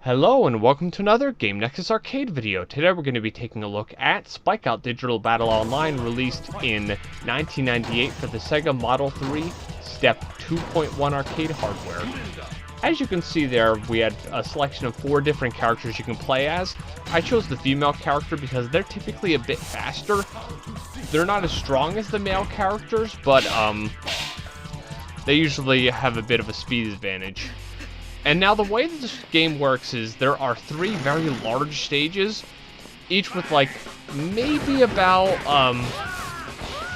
Hello and welcome to another Game Nexus arcade video. Today we're going to be taking a look at Spikeout Digital Battle Online, released in 1998 for the Sega Model 3 Step 2.1 arcade hardware. As you can see there, we had a selection of 4 different characters you can play as. I chose the female character because they're typically a bit faster. They're not as strong as the male characters, but they usually have a bit of a speed advantage. And now the way that this game works is there are 3 very large stages, each with like maybe about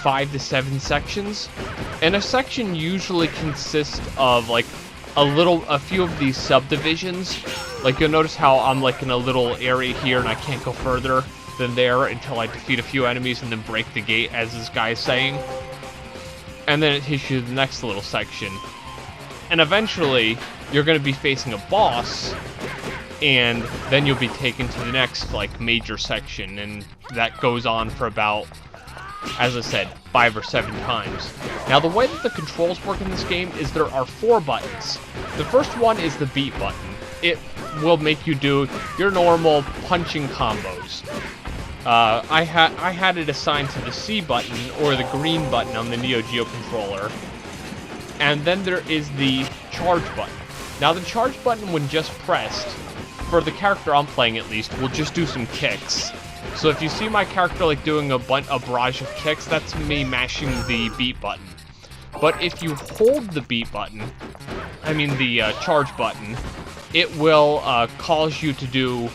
5 to 7 sections. And a section usually consists of like a few of these subdivisions. Like you'll notice how I'm like in a little area here and I can't go further than there until I defeat a few enemies and then break the gate, as this guy is saying. And then it takes you to the next little section. And eventually, you're going to be facing a boss, and then you'll be taken to the next, like, major section, and that goes on for about, as I said, 5 or 7 times. Now, the way that the controls work in this game is there are 4 buttons. The first one is the beat button. It will make you do your normal punching combos. I had it assigned to the C button, or the green button on the Neo Geo controller. And then there is the charge button. Now the charge button, when just pressed, for the character I'm playing at least, will just do some kicks. So if you see my character like doing a barrage of kicks, that's me mashing the beat button. But if you hold the beat button, I mean the charge button, it will cause you to do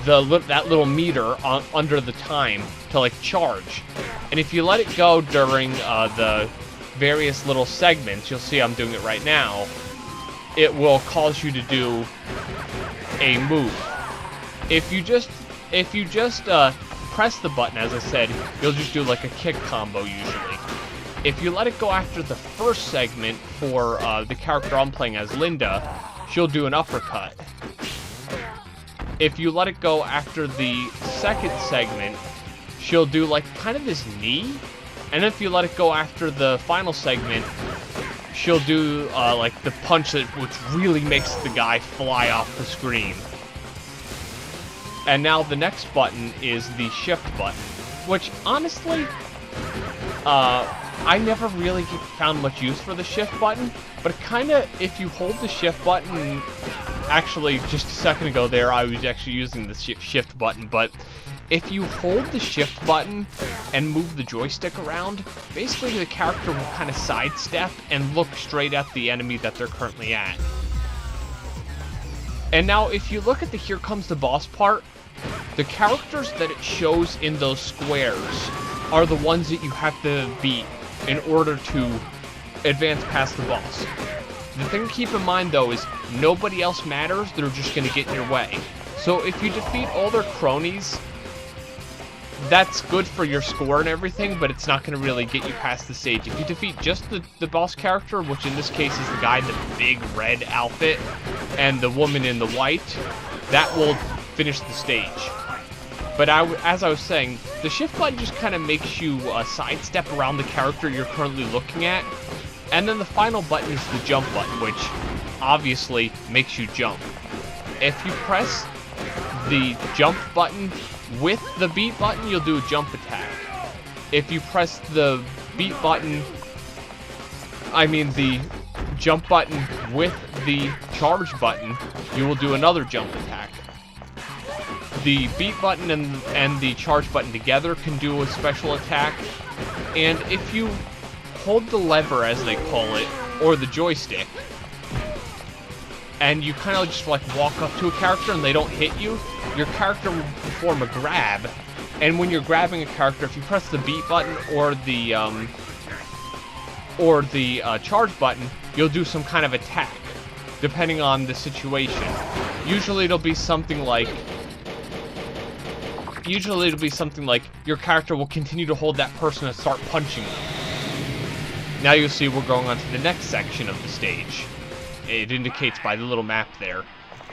that little meter under the time to like charge. And if you let it go during the various little segments, you'll see I'm doing it right now, it will cause you to do a move. If you just press the button, as I said, you'll just do like a kick combo usually. If you let it go after the first segment for the character I'm playing as, Linda, she'll do an uppercut. If you let it go after the second segment, she'll do like kind of this knee. And if you let it go after the final segment, she'll do like the punch which really makes the guy fly off the screen. And now the next button is the shift button, which honestly, I never really found much use for the shift button, but kinda, if you hold the shift button, actually just a second ago there I was actually using the shift button, but if you hold the shift button and move the joystick around, basically the character will kind of sidestep and look straight at the enemy that they're currently at. And now if you look at the Here Comes the Boss part, the characters that it shows in those squares are the ones that you have to beat in order to advance past the boss. The thing to keep in mind though is nobody else matters, they're just going to get in your way. So if you defeat all their cronies, that's good for your score and everything, but it's not going to really get you past the stage. If you defeat just the boss character, which in this case is the guy in the big red outfit, and the woman in the white, that will finish the stage. But as I was saying, the shift button just kind of makes you sidestep around the character you're currently looking at. And then the final button is the jump button, which obviously makes you jump. If you press the jump button with the beat button, you'll do a jump attack. If you press the beat button, I mean the jump button with the charge button, you will do another jump attack. The beat button and the charge button together can do a special attack. And if you hold the lever, as they call it, or the joystick, and you kind of just like walk up to a character and they don't hit you, your character will perform a grab. And when you're grabbing a character, if you press the beat button or the charge button, you'll do some kind of attack, depending on the situation. Usually it'll be something like your character will continue to hold that person and start punching them. Now you'll see we're going on to the next section of the stage. It indicates by the little map there.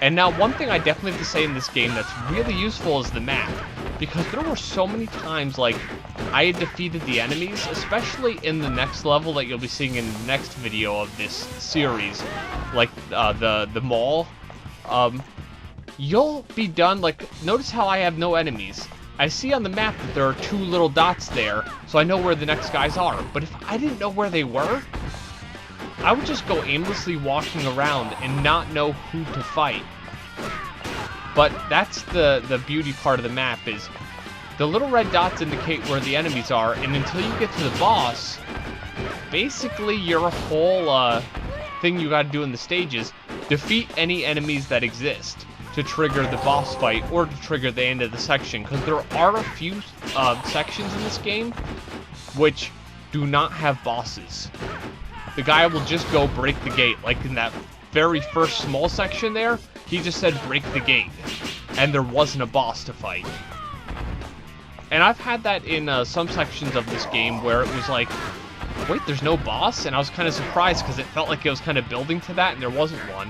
And now one thing I definitely have to say in this game that's really useful is the map. Because there were so many times, like, I had defeated the enemies, especially in the next level that you'll be seeing in the next video of this series. Like, the mall. you'll be done, like, notice how I have no enemies. I see on the map that there are 2 little dots there, so I know where the next guys are. But if I didn't know where they were, I would just go aimlessly walking around and not know who to fight. But that's the beauty part of the map, is the little red dots indicate where the enemies are, and until you get to the boss, basically your whole thing you gotta do in the stage is defeat any enemies that exist to trigger the boss fight or to trigger the end of the section, because there are a few sections in this game which do not have bosses. The guy will just go break the gate, like in that very first small section there, he just said break the gate, and there wasn't a boss to fight. And I've had that in some sections of this game where it was like, wait, there's no boss? And I was kind of surprised because it felt like it was kind of building to that and there wasn't one.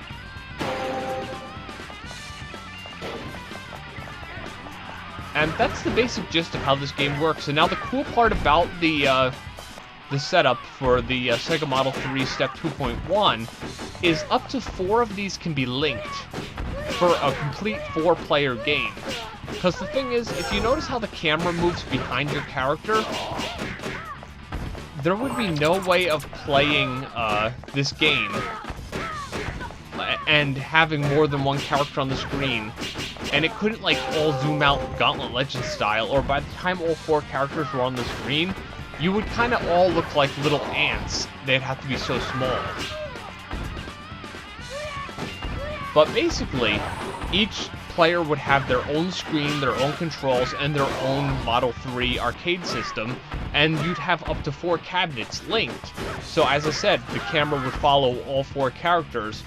And that's the basic gist of how this game works. And now the cool part about the setup for the Sega Model 3 Step 2.1 is up to 4 of these can be linked for a complete 4-player game. Because the thing is, if you notice how the camera moves behind your character, there would be no way of playing this game and having more than one character on the screen, and it couldn't like all zoom out Gauntlet Legends style, or by the time all 4 characters were on the screen, you would kind of all look like little ants. They'd have to be so small. But basically, each player would have their own screen, their own controls, and their own Model 3 arcade system, and you'd have up to 4 cabinets linked. So as I said, the camera would follow all 4 characters.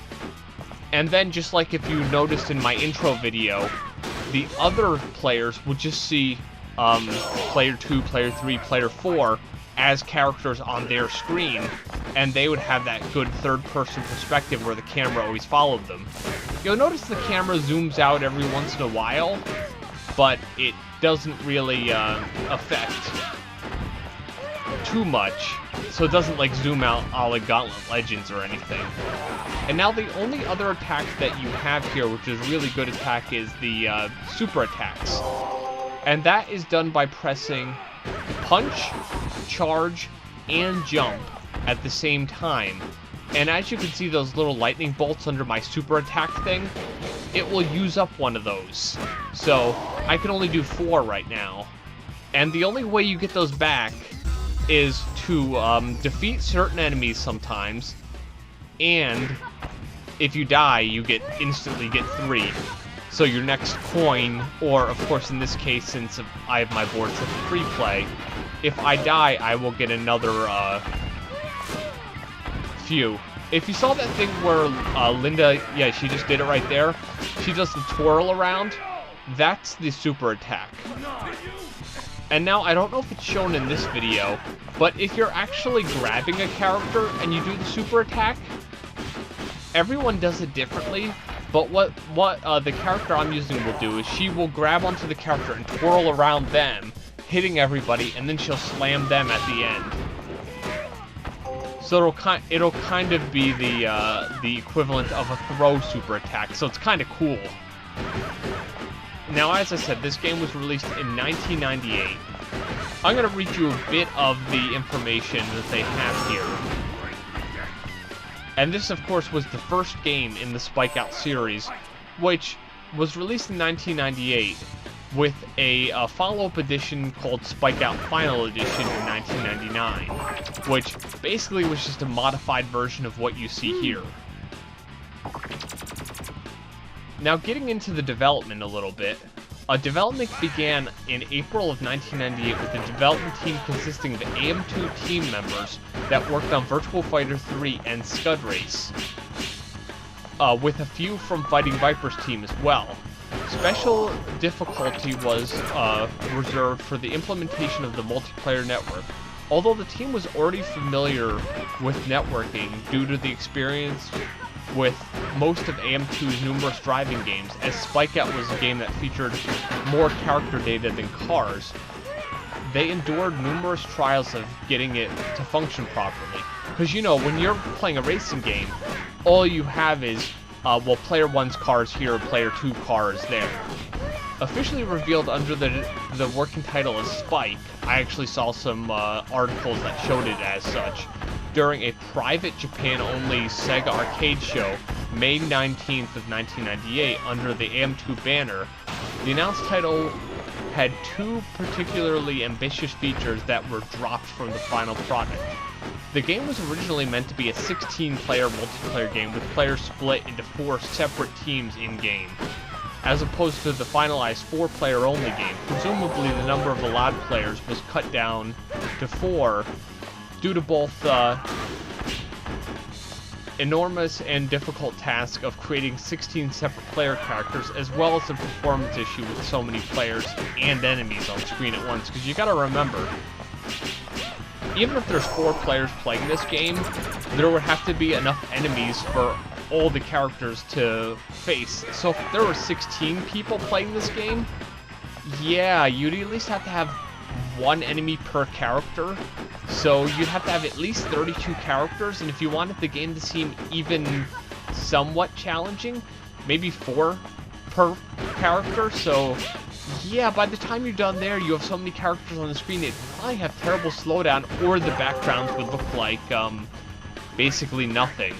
And then, just like if you noticed in my intro video, the other players would just see player 2, player 3, player 4 as characters on their screen, and they would have that good third-person perspective where the camera always followed them. You'll notice the camera zooms out every once in a while, but it doesn't really affect too much, so it doesn't like zoom out a la Gauntlet Legends or anything. And now the only other attack that you have here, which is a really good attack, is the super attacks. And that is done by pressing punch, charge, and jump at the same time. And as you can see those little lightning bolts under my super attack thing, it will use up one of those. So I can only do 4 right now. And the only way you get those back is to defeat certain enemies sometimes, and if you die, you instantly get 3. So your next coin, or of course in this case, since I have my board set to free play, if I die, I will get another few. If you saw that thing where Linda, yeah, she just did it right there, she does the twirl around, that's the super attack. And now, I don't know if it's shown in this video, but if you're actually grabbing a character and you do the super attack, everyone does it differently, but what the character I'm using will do is she will grab onto the character and twirl around them, hitting everybody, and then she'll slam them at the end. So it'll kind of be the equivalent of a throw super attack, so it's kind of cool. Now, as I said, this game was released in 1998. I'm going to read you a bit of the information that they have here. And this, of course, was the first game in the Spikeout series, which was released in 1998 with a follow-up edition called Spikeout Final Edition in 1999, which basically was just a modified version of what you see here. Now, getting into the development a little bit, development began in April of 1998 with a development team consisting of AM2 team members that worked on Virtua Fighter 3 and Scud Race, with a few from Fighting Viper's team as well. Special difficulty was reserved for the implementation of the multiplayer network. Although the team was already familiar with networking due to the experience with most of AM2's numerous driving games, as Spikeout was a game that featured more character data than cars, they endured numerous trials of getting it to function properly. Because, you know, when you're playing a racing game, all you have is well, player 1's car is here, player 2 car is there. Officially revealed under the working title as Spike, I actually saw some articles that showed it as such, during a private Japan-only Sega arcade show, May 19th of 1998, under the AM2 banner. The announced title had 2 particularly ambitious features that were dropped from the final product. The game was originally meant to be a 16-player multiplayer game with players split into 4 separate teams in-game, as opposed to the finalized 4-player only game. Presumably the number of allowed players was cut down to 4 due to both enormous and difficult task of creating 16 separate player characters, as well as the performance issue with so many players and enemies on screen at once. Because you gotta remember, even if there's 4 players playing this game, there would have to be enough enemies for all the characters to face. So if there were 16 people playing this game, yeah, you'd at least have to have 1 enemy per character. So you'd have to have at least 32 characters, and if you wanted the game to seem even somewhat challenging, maybe 4 per character. So yeah, by the time you're done there, you have so many characters on the screen, it'd probably have terrible slowdown, or the backgrounds would look like basically nothing.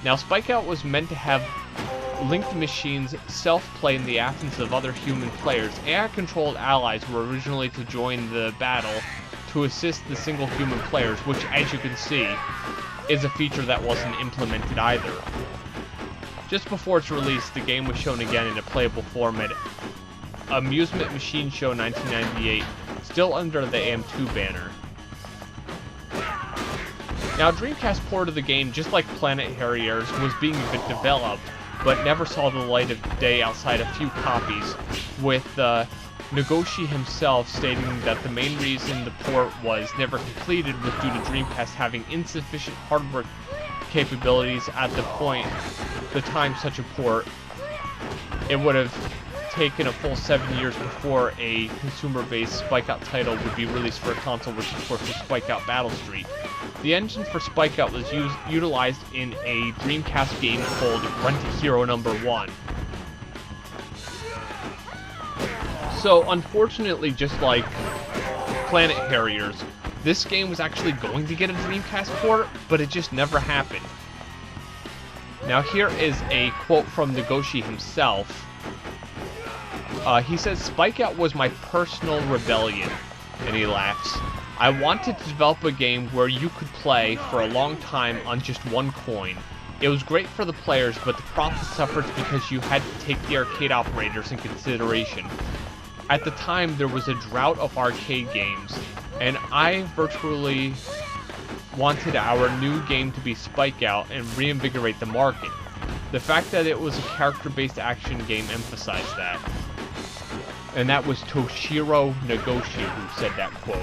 Now, Spikeout was meant to have linked machines self-play in the absence of other human players. AI-controlled allies were originally to join the battle to assist the single human players, which, as you can see, is a feature that wasn't implemented either. Just before its release, the game was shown again in a playable form at Amusement Machine Show 1998, still under the AM2 banner. Now, Dreamcast port of the game, just like Planet Harriers, was being developed, but never saw the light of day outside a few copies, with Nagoshi himself stating that the main reason the port was never completed was due to Dreamcast having insufficient hardware capabilities at the time such a port. It would have taken a full 7 years before a consumer-based Spikeout title would be released for a console, which of course was Spikeout Battle Street. The engine for Spikeout was utilized in a Dreamcast game called Rent a Hero No. 1. So, unfortunately, just like Planet Harriers, this game was actually going to get a Dreamcast port, but it just never happened. Now, here is a quote from Nagoshi himself. He says, "Spikeout was my personal rebellion," and he laughs. "I wanted to develop a game where you could play for a long time on just 1 coin. It was great for the players, but the profit suffered because you had to take the arcade operators in consideration. At the time, there was a drought of arcade games, and I virtually wanted our new game to be Spikeout and reinvigorate the market. The fact that it was a character-based action game emphasized that." And that was Toshiro Nagoshi who said that quote.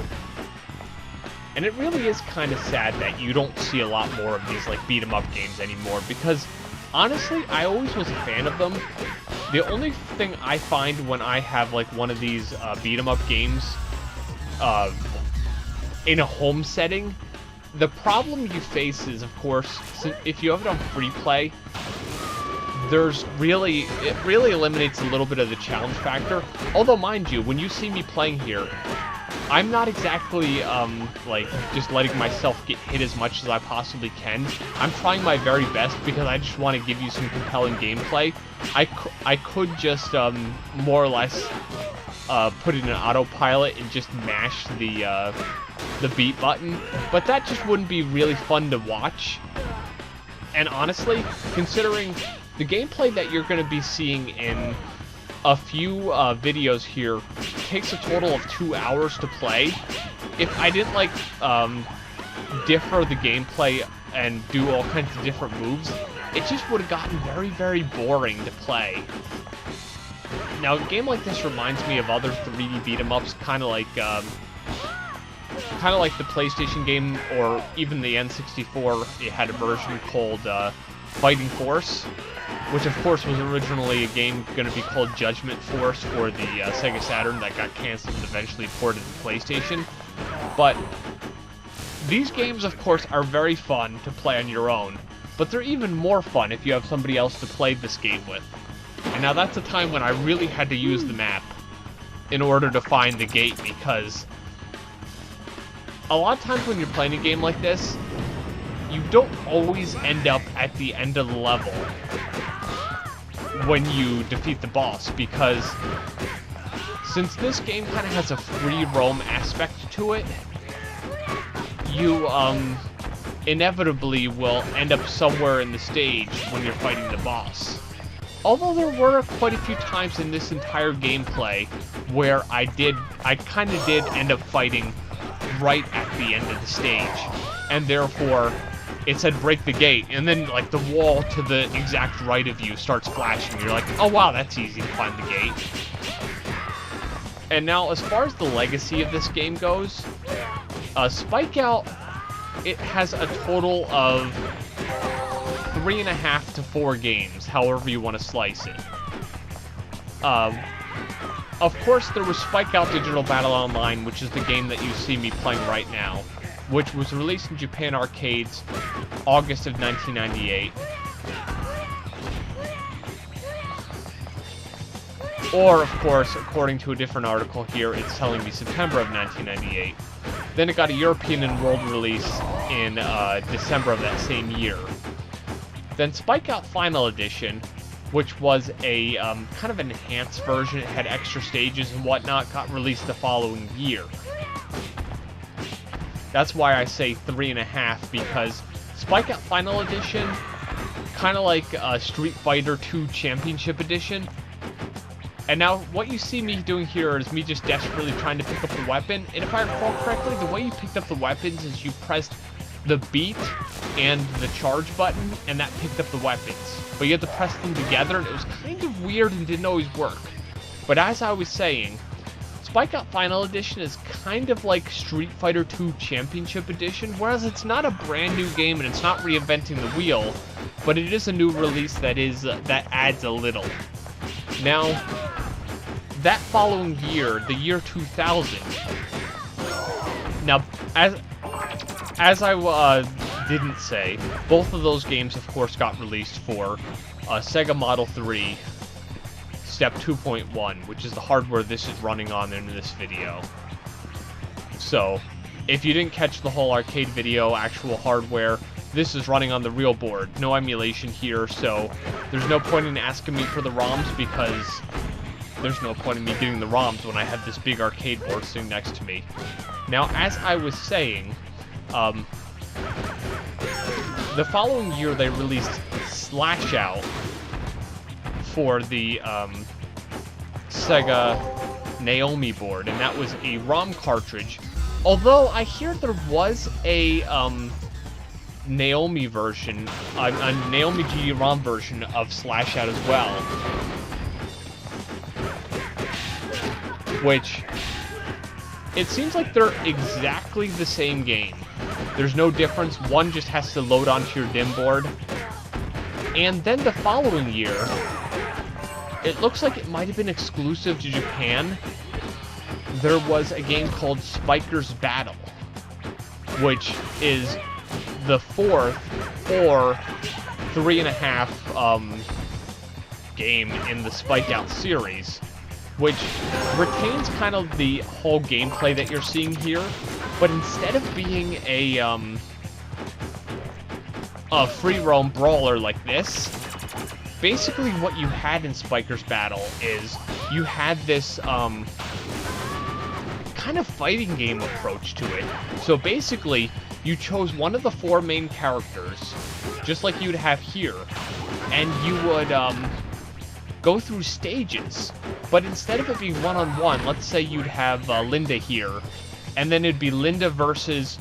And it really is kind of sad that you don't see a lot more of these, like, beat-em-up games anymore, because, honestly, I always was a fan of them. The only thing I find when I have, like, one of these beat-em-up games in a home setting, the problem you face is, of course, if you have it on free play, it really eliminates a little bit of the challenge factor. Although, mind you, when you see me playing here, I'm not exactly, like, just letting myself get hit as much as I possibly can. I'm trying my very best because I just want to give you some compelling gameplay. I could just, more or less, put it in autopilot and just mash the beat button, but that just wouldn't be really fun to watch. And honestly, considering the gameplay that you're going to be seeing in a few videos here takes a total of 2 hours to play, if I didn't, like, differ the gameplay and do all kinds of different moves, it just would have gotten very, very boring to play. Now, a game like this reminds me of other 3D beat-em-ups, kind of like the PlayStation game, or even the N64. It had a version called Fighting Force, which of course was originally a game going to be called Judgment Force for the Sega Saturn that got cancelled and eventually ported to PlayStation. But these games, of course, are very fun to play on your own. but they're even more fun if you have somebody else to play this game with. And now that's a time when I really had to use the map in order to find the gate, because a lot of times when you're playing a game like this, you don't always end up at the end of the level when you defeat the boss, because since this game kind of has a free roam aspect to it, you inevitably will end up somewhere in the stage when you're fighting the boss. Although there were quite a few times in this entire gameplay where I kind of did end up fighting right at the end of the stage, and therefore it said break the gate, and then like the wall to the exact right of you starts flashing. You're like, oh wow, that's easy to find the gate. And now as far as the legacy of this game goes, Spikeout, it has a total of 3.5 to 4 games, however you want to slice it. Of course, there was Spikeout Digital Battle Online, which is the game that you see me playing right now, which was released in Japan arcades August of 1998. Or, of course, according to a different article here, it's telling me September of 1998. Then it got a European and world release in December of that same year. Then Spikeout Final Edition, which was a kind of enhanced version, it had extra stages and whatnot, got released the following year. That's why I say 3.5, because Spikeout Final Edition, kind of like Street Fighter 2 Championship Edition. And now, what you see me doing here is me just desperately trying to pick up the weapon. And if I recall correctly, the way you picked up the weapons is you pressed the beat and the charge button, and that picked up the weapons. But you had to press them together, and it was kind of weird and didn't always work. But as I was saying, Spikeout Final Edition is kind of like Street Fighter 2 Championship Edition, whereas it's not a brand new game and it's not reinventing the wheel, but it is a new release that adds a little. Now, that following year, the year 2000. Now, as I didn't say, both of those games, of course, got released for Sega Model 3 Step 2.1, which is the hardware this is running on in this video. So, if you didn't catch the whole arcade video, actual hardware, this is running on the real board. No emulation here, so there's no point in asking me for the ROMs, because there's no point in me getting the ROMs when I have this big arcade board sitting next to me. Now, as I was saying, the following year they released Slash Out for the Sega Naomi board, and that was a ROM cartridge. Although I hear there was a Naomi version, a Naomi GD-ROM version of Slash Out as well, which it seems like they're exactly the same game. There's no difference. One just has to load onto your DIM board. And then the following year, it looks like it might have been exclusive to Japan. There was a game called Spiker's Battle, which is the fourth or 3.5 game in the Spikeout series, which retains kind of the whole gameplay that you're seeing here, but instead of being a free roam brawler like this, basically what you had in Spiker's Battle is you had this kind of fighting game approach to it. So basically, you chose one of the 4 main characters, just like you'd have here, and you would go through stages. But instead of it being one-on-one, let's say you'd have Linda here, and then it'd be Linda versus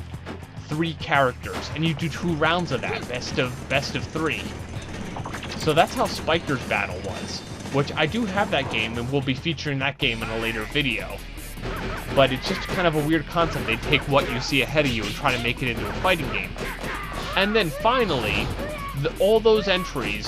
3 characters, and you do 2 rounds of that, best of 3. So that's how Spiker's Battle was, which I do have that game, and we'll be featuring that game in a later video. But it's just kind of a weird concept. They take what you see ahead of you and try to make it into a fighting game. And then finally, all those entries,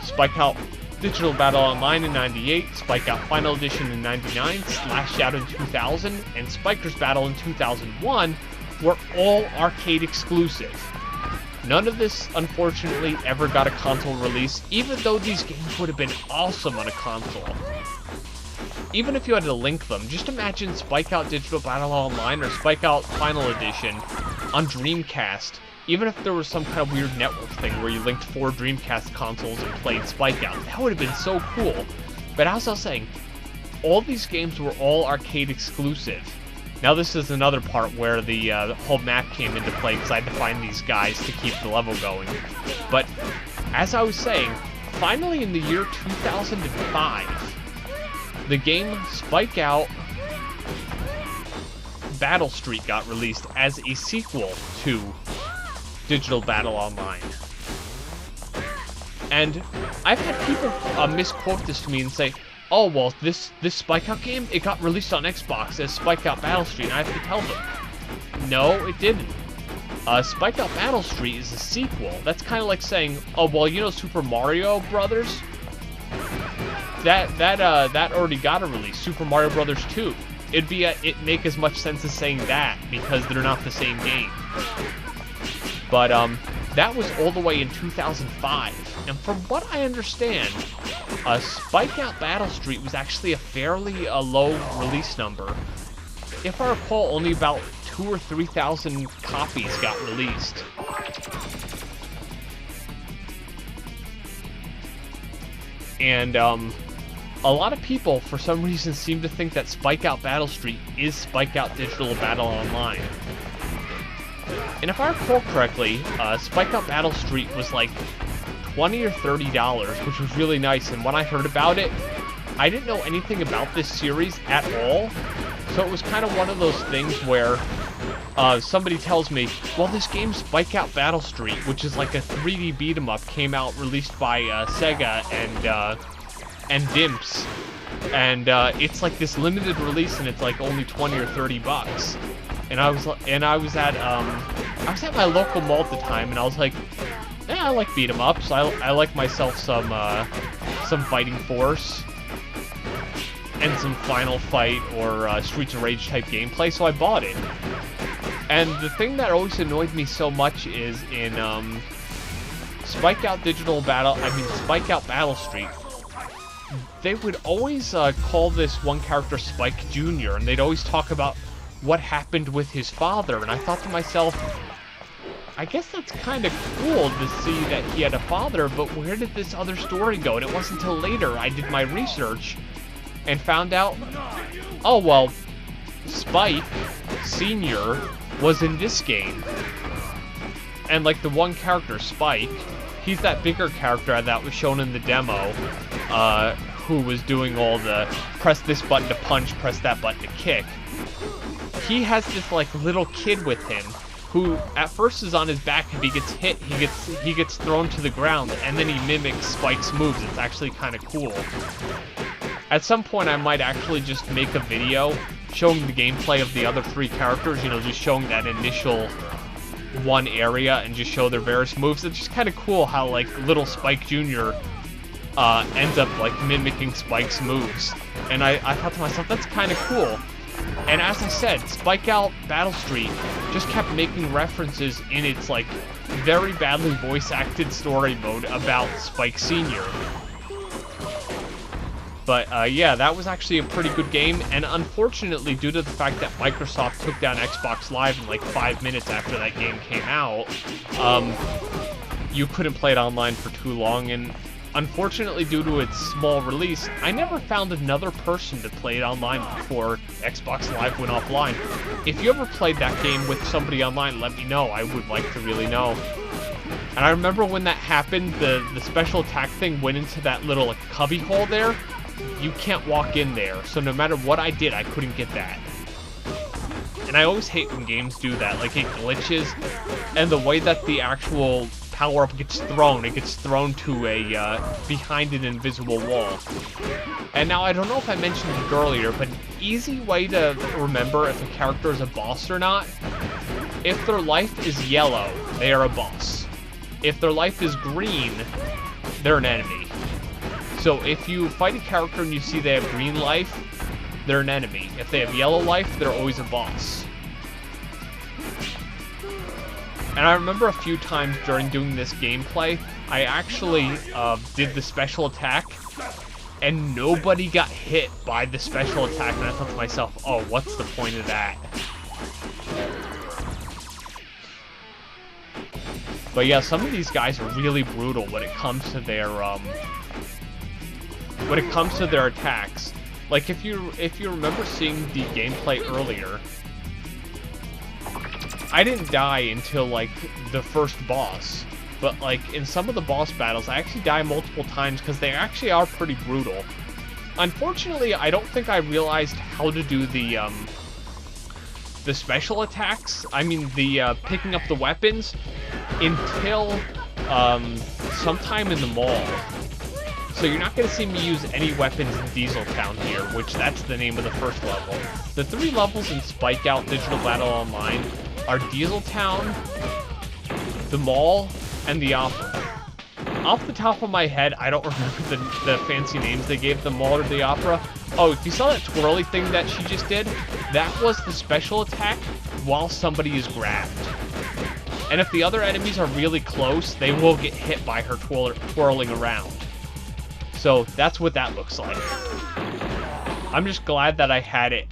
Spikeout Digital Battle Online in 98, Spikeout Final Edition in 99, Slash Out in 2000, and Spiker's Battle in 2001, were all arcade exclusive. None of this, unfortunately, ever got a console release, even though these games would have been awesome on a console. Even if you had to link them, just imagine Spikeout Digital Battle Online or Spikeout Final Edition on Dreamcast. Even if there was some kind of weird network thing where you linked 4 Dreamcast consoles and played Spikeout, that would have been so cool. But as I was saying, all these games were all arcade exclusive. Now this is another part where the whole map came into play because I had to find these guys to keep the level going. But as I was saying, finally in the year 2005, the game Spikeout Battle Street got released as a sequel to Digital Battle Online. And I've had people misquote this to me and say, oh, well, this Spikeout game, it got released on Xbox as Spikeout Battle Street, and I have to tell them, no, it didn't. Spikeout Battle Street is a sequel. That's kind of like saying, oh, well, you know Super Mario Brothers? That already got a release, Super Mario Brothers 2. It'd make as much sense as saying that, because they're not the same game. But, that was all the way in 2005, and from what I understand, Spikeout Battle Street was actually a fairly low release number. If I recall, only about 2,000 or 3,000 copies got released. And a lot of people, for some reason, seem to think that Spikeout Battle Street is Spikeout Digital Battle Online. And if I recall correctly, Spikeout Battle Street was like $20 or $30, which was really nice. And when I heard about it, I didn't know anything about this series at all. So it was kind of one of those things where somebody tells me, well, this game Spikeout Battle Street, which is like a 3D beat 'em up, came out released by Sega and Dimps. And it's like this limited release, and it's like only 20 or 30 bucks. And I was at my local mall at the time, and I was like, yeah, I like beat 'em ups. I like myself some Fighting Force and some Final Fight or Streets of Rage type gameplay, so I bought it. And the thing that always annoyed me so much is in Spikeout Battle Street, they would always call this one character Spike Jr., and they'd always talk about what happened with his father, and I thought to myself, I guess that's kind of cool to see that he had a father, but where did this other story go? And it wasn't until later I did my research and found out, oh, well, Spike Sr. was in this game. And like the one character, Spike, he's that bigger character that was shown in the demo, who was doing all the press this button to punch, press that button to kick. He has this like little kid with him who at first is on his back. If he gets hit, he gets thrown to the ground, and then he mimics Spike's moves. It's actually kind of cool. At some point I might actually just make a video showing the gameplay of the other 3 characters, you know, just showing that initial one area and just show their various moves. It's just kind of cool how like little Spike Jr. Ends up like mimicking Spike's moves. And I thought to myself, that's kind of cool. And as I said, Spikeout Battle Street just kept making references in its like very badly voice-acted story mode about Spike Sr. But yeah, that was actually a pretty good game, and unfortunately, due to the fact that Microsoft took down Xbox Live in like 5 minutes after that game came out, you couldn't play it online for too long, and unfortunately, due to its small release, I never found another person to play it online before Xbox Live went offline. If you ever played that game with somebody online, let me know. I would like to really know. And I remember when that happened, the special attack thing went into that little like, cubby hole there. You can't walk in there, so no matter what I did, I couldn't get that. And I always hate when games do that, like it glitches, and the way that the actual power-up gets thrown, it gets thrown to a, behind an invisible wall. And now, I don't know if I mentioned it earlier, but an easy way to remember if a character is a boss or not, if their life is yellow, they are a boss. If their life is green, they're an enemy. So if you fight a character and you see they have green life, they're an enemy. If they have yellow life, they're always a boss. And I remember a few times during doing this gameplay, I actually did the special attack, and nobody got hit by the special attack, and I thought to myself, oh, what's the point of that? But yeah, some of these guys are really brutal when it comes to their attacks. Like if you remember seeing the gameplay earlier, I didn't die until like the first boss. But like in some of the boss battles, I actually die multiple times because they actually are pretty brutal. Unfortunately, I don't think I realized how to do the special attacks. I mean the picking up the weapons until sometime in the mall. So you're not going to see me use any weapons in Diesel Town here, which that's the name of the first level. The 3 levels in Spikeout Digital Battle Online are Diesel Town, the mall, and the opera. Off the top of my head, I don't remember the fancy names they gave the mall or the opera. Oh, if you saw that twirly thing that she just did, that was the special attack while somebody is grabbed. And if the other enemies are really close, they will get hit by her twirling around. So that's what that looks like. I'm just glad that I had it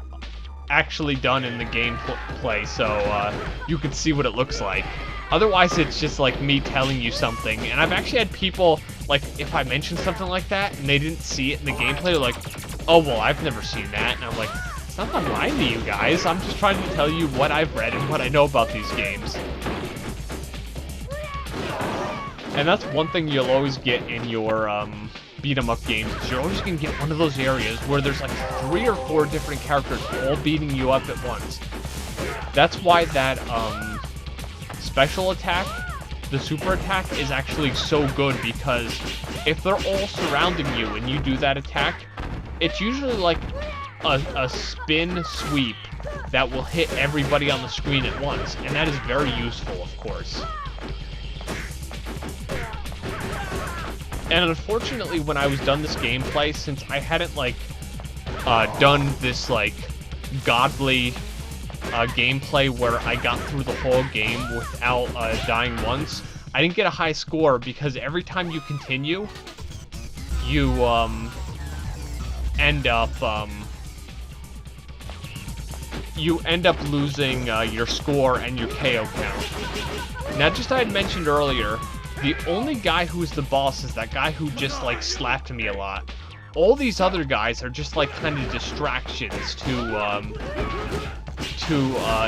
actually done in the gameplay so you could see what it looks like. Otherwise, it's just like me telling you something. And I've actually had people, like, if I mention something like that and they didn't see it in the gameplay, they're like, oh, well, I've never seen that. And I'm like, it's not that I'm lying to you guys. I'm just trying to tell you what I've read and what I know about these games. And that's one thing you'll always get in your beat-em-up games. You're always going to get one of those areas where there's like 3 or 4 different characters all beating you up at once. That's why that special attack, the super attack, is actually so good, because if they're all surrounding you and you do that attack, it's usually like a spin sweep that will hit everybody on the screen at once, and that is very useful, of course. And unfortunately, when I was done this gameplay, since I hadn't like done this like godly gameplay where I got through the whole game without dying once, I didn't get a high score, because every time you continue, you end up losing your score and your KO count. Now, just I had mentioned earlier, the only guy who's the boss is that guy who just like slapped me a lot. All these other guys are just like kind of distractions to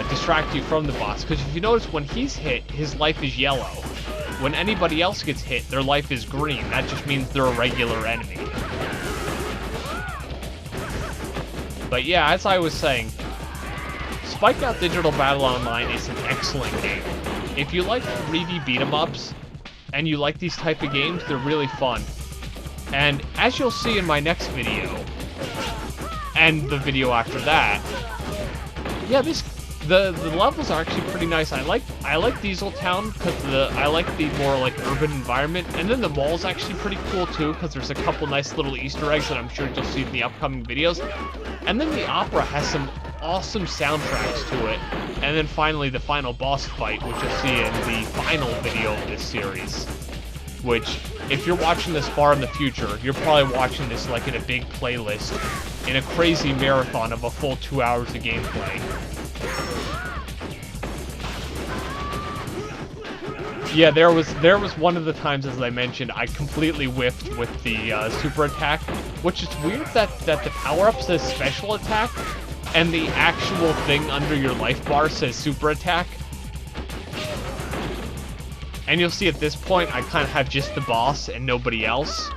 distract you from the boss. Because if you notice, when he's hit, his life is yellow. When anybody else gets hit, their life is green. That just means they're a regular enemy. But yeah, as I was saying, Spikeout Digital Battle Online is an excellent game. If you like 3D beat-em-ups, and you like these type of games, they're really fun. And as you'll see in my next video, and the video after that, yeah, the levels are actually pretty nice. I like Diesel Town because I like the more like urban environment, and then the mall's actually pretty cool too, because there's a couple nice little Easter eggs that I'm sure you'll see in the upcoming videos. And then the opera has some awesome soundtracks to it. And then finally the final boss fight, which you'll see in the final video of this series. Which, if you're watching this far in the future, you're probably watching this like in a big playlist, in a crazy marathon of a full 2 hours of gameplay. Yeah, there was one of the times, as I mentioned, I completely whiffed with the super attack, which is weird that the power-up says special attack, and the actual thing under your life bar says super attack. And you'll see at this point, I kind of have just the boss and nobody else.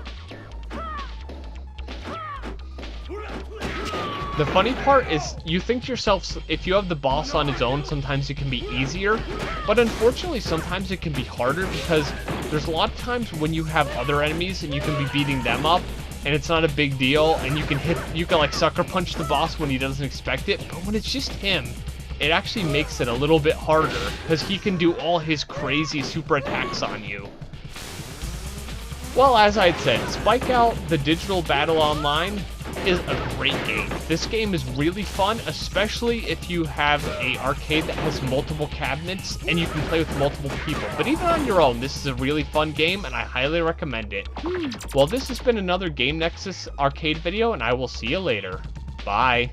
The funny part is, you think to yourself, if you have the boss on its own, sometimes it can be easier, but unfortunately sometimes it can be harder, because there's a lot of times when you have other enemies and you can be beating them up, and it's not a big deal, and you can like sucker punch the boss when he doesn't expect it, but when it's just him, it actually makes it a little bit harder, because he can do all his crazy super attacks on you. Well, as I'd said, Spikeout the Digital Battle Online is a great game. This game is really fun, especially if you have a arcade that has multiple cabinets and you can play with multiple people. But even on your own, this is a really fun game and I highly recommend it. Well, this has been another Game Nexus arcade video and I will see you later. Bye.